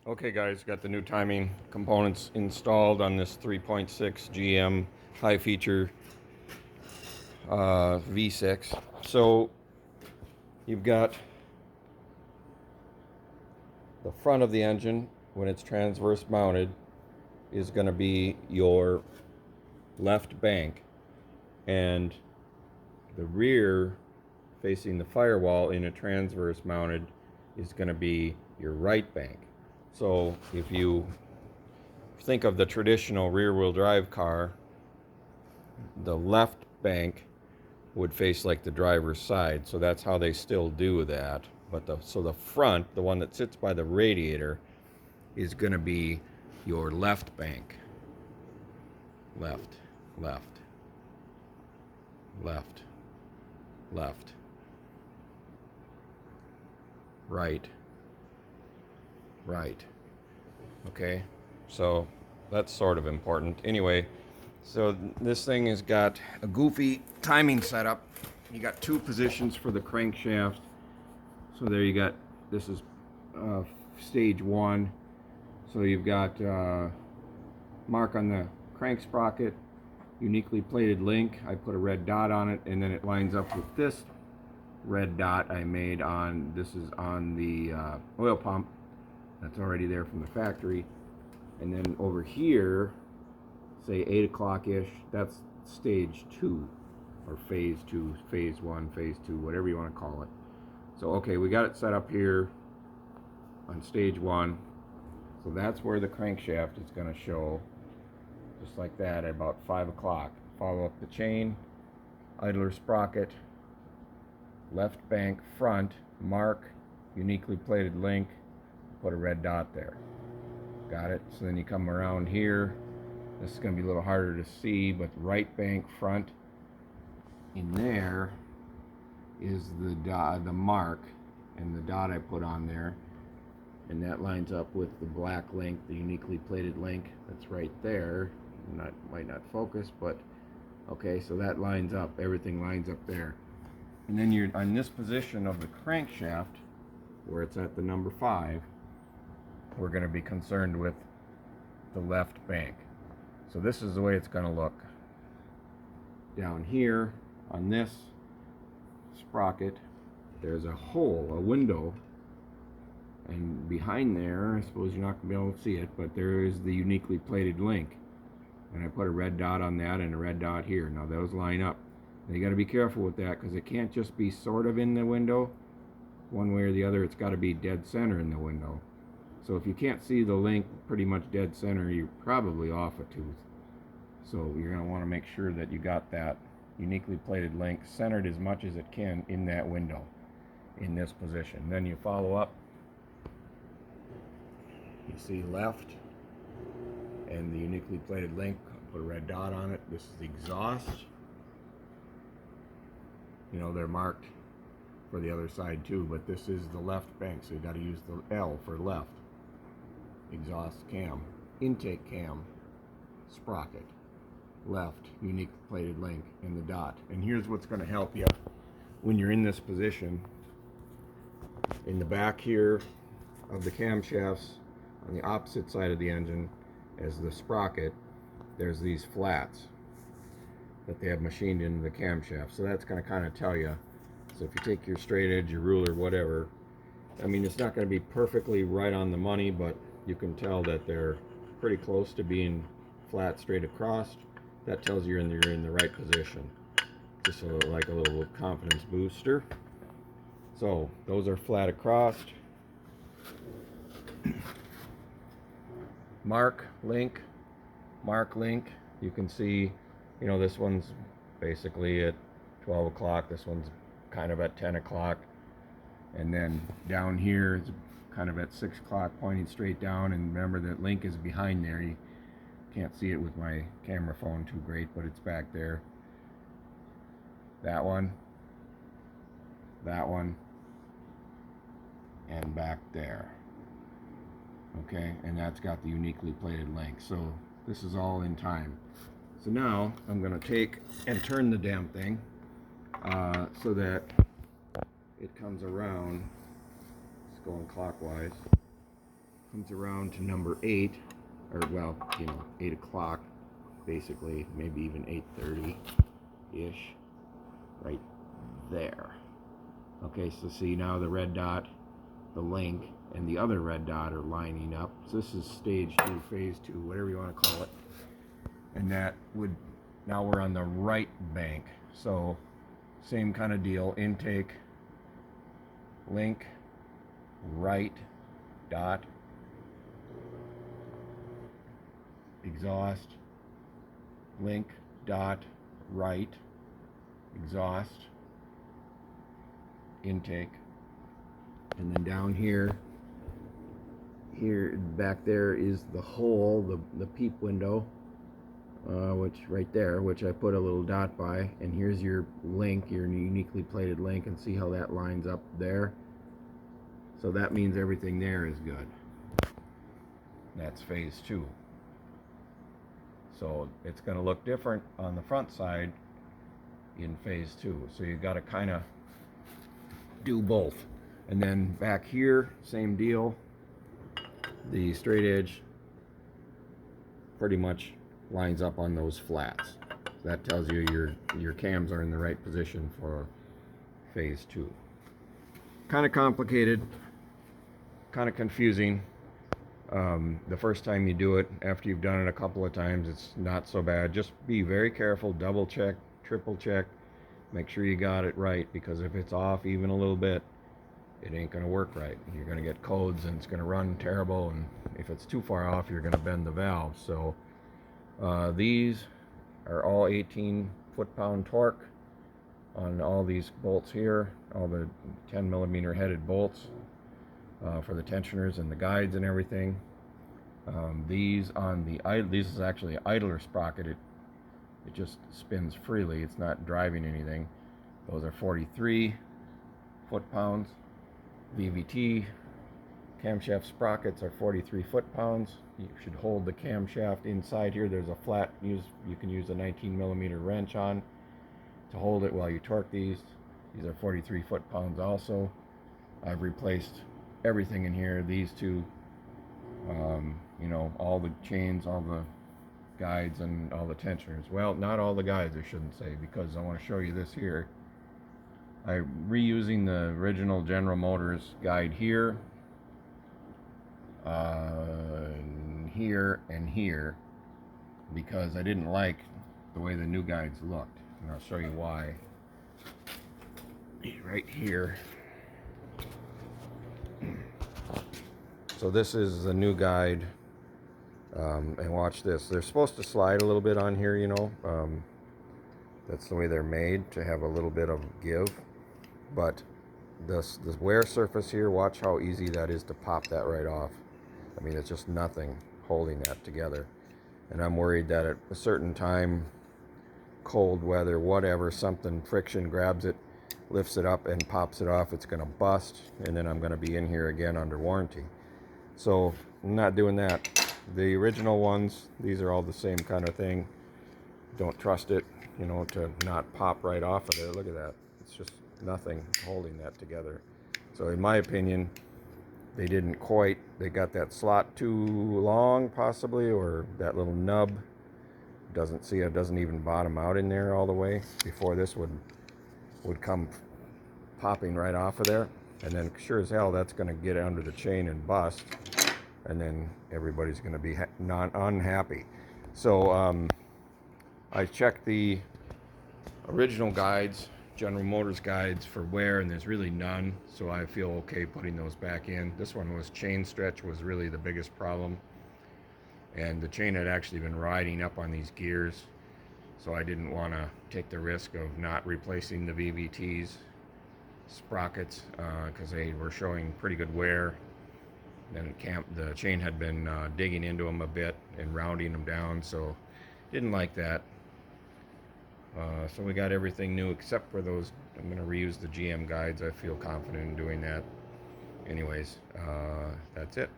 Okay guys, got the new timing components installed on this 3.6 GM high feature V6. So you've got the front of the engine when it's transverse mounted is going to be your left bank, and the rear facing the firewall in a transverse mounted is going to be your right bank. So if you think of the traditional rear-wheel drive car, the left bank would face like the driver's side, so that's how they still do that. But the front, the one that sits by the radiator, is going to be your left bank. Left, left, left, left, right, right. Okay, so that's sort of important. Anyway, so this thing has got a goofy timing setup. You got two positions for the crankshaft. So there you got, this is stage one. So you've got mark on the crank sprocket, uniquely plated link. I put a red dot on it, and then it lines up with this red dot I made on, this is on the oil pump. That's already there from the factory. And then over here, say 8 o'clock-ish, that's stage 2, or phase 2, phase 1, phase 2, whatever you want to call it. So okay, we got it set up here on stage 1. So that's where the crankshaft is going to show, just like that, at about 5 o'clock. Follow up the chain, idler sprocket, left bank front, mark, uniquely plated link, put a red dot there. Got it? So then you come around here. This is going to be a little harder to see, but right bank front, in there is the dot, the mark, and the dot I put on there, and that lines up with the black link, the uniquely plated link that's right there. Might not focus, but okay, so that lines up, everything lines up there. And then you're on this position of the crankshaft, where it's at the number 5, we're going to be concerned with the left bank. So this is the way it's going to look. Down here on this sprocket, there's a hole, a window, and behind there, I suppose you're not going to be able to see it, but there is the uniquely plated link. And I put a red dot on that and a red dot here. Now those line up. Now you got to be careful with that, because it can't just be sort of in the window one way or the other. It's got to be dead center in the window. So if you can't see the link pretty much dead center, you're probably off a tooth. So you're going to want to make sure that you got that uniquely plated link centered as much as it can in that window, in this position. Then you follow up. You see left and the uniquely plated link, put a red dot on it. This is the exhaust. You know, they're marked for the other side too, but this is the left bank, so you got to use the L for left. Exhaust cam, intake cam, sprocket, left, unique plated link, and the dot. And here's what's going to help you when you're in this position. In the back here of the camshafts, on the opposite side of the engine as the sprocket, there's these flats that they have machined into the camshaft. So that's going to kind of tell you. So if you take your straight edge, your ruler, whatever, I mean, it's not going to be perfectly right on the money, but you can tell that they're pretty close to being flat straight across. That tells you you're in the right position. Just like a little confidence booster. So those are flat across. Mark link. You can see, you know, this one's basically at 12 o'clock. This one's kind of at 10 o'clock. And then down here is kind of at 6 o'clock, pointing straight down. And remember that link is behind there. You can't see it with my camera phone too great, but it's back there. That one, and back there. Okay, and that's got the uniquely plated link. So this is all in time. So now I'm going to take and turn the damn thing so that it comes around. It's going clockwise. comes around to number 8, or well, 8 o'clock, basically, maybe even 8:30-ish, right there. Okay, so see now the red dot, the link, and the other red dot are lining up. So this is stage 2, phase 2, whatever you want to call it. And that would, now we're on the right bank. So same kind of deal, intake, link, right dot, exhaust, link, dot, right, exhaust, intake. And then down here back there is the hole, the peep window, which right there, which I put a little dot by. And here's your link, your uniquely plated link, and see how that lines up there. So that means everything there is good. That's phase 2. So it's going to look different on the front side in phase 2. So you've got to kind of do both. And then back here, same deal. The straight edge pretty much lines up on those flats. That tells you your cams are in the right position for phase 2. Kind of complicated, kind of confusing. The first time you do it, after you've done it a couple of times, it's not so bad. Just be very careful, double check, triple check, make sure you got it right, because if it's off even a little bit, it ain't going to work right. You're going to get codes and it's going to run terrible, and if it's too far off, you're going to bend the valve. So these are all 18 foot-pound torque on all these bolts here, all the 10 millimeter headed bolts for the tensioners and the guides and everything. These on the this is actually an idler sprocket. It just spins freely. It's not driving anything. Those are 43 foot-pounds. VVT camshaft sprockets are 43 foot-pounds. You should hold the camshaft inside here. There's a flat, you can use a 19 millimeter wrench on to hold it while you torque these. These are 43 foot-pounds also. I've replaced everything in here. These two, all the chains, all the guides, and all the tensioners. Well, not all the guides, I shouldn't say, because I want to show you this here. I'm reusing the original General Motors guide here, here, and here, because I didn't like the way the new guides looked, and I'll show you why. Right here. So this is the new guide, and watch this. They're supposed to slide a little bit on here, that's the way they're made, to have a little bit of give. But this wear surface here, watch how easy that is to pop that right off. I mean, it's just nothing holding that together. And I'm worried that at a certain time, cold weather, whatever, something, friction grabs it, lifts it up and pops it off. It's going to bust, and then I'm going to be in here again under warranty. So I'm not doing that. The original ones, these are all the same kind of thing. Don't trust it, to not pop right off of there. Look at that. It's just nothing holding that together. So in my opinion, they got that slot too long possibly, or that little nub doesn't even bottom out in there all the way before this would come popping right off of there. And then sure as hell that's going to get under the chain and bust, and then everybody's going to be unhappy. So I checked the original guides, General Motors guides, for wear, and there's really none, so I feel okay putting those back in. This one was chain stretch was really the biggest problem, and the chain had actually been riding up on these gears, so I didn't want to take the risk of not replacing the VVTs sprockets, because they were showing pretty good wear. Then the chain had been digging into them a bit and rounding them down, so didn't like that. So we got everything new except for those. I'm going to reuse the GM guides. I feel confident in doing that. Anyways, that's it.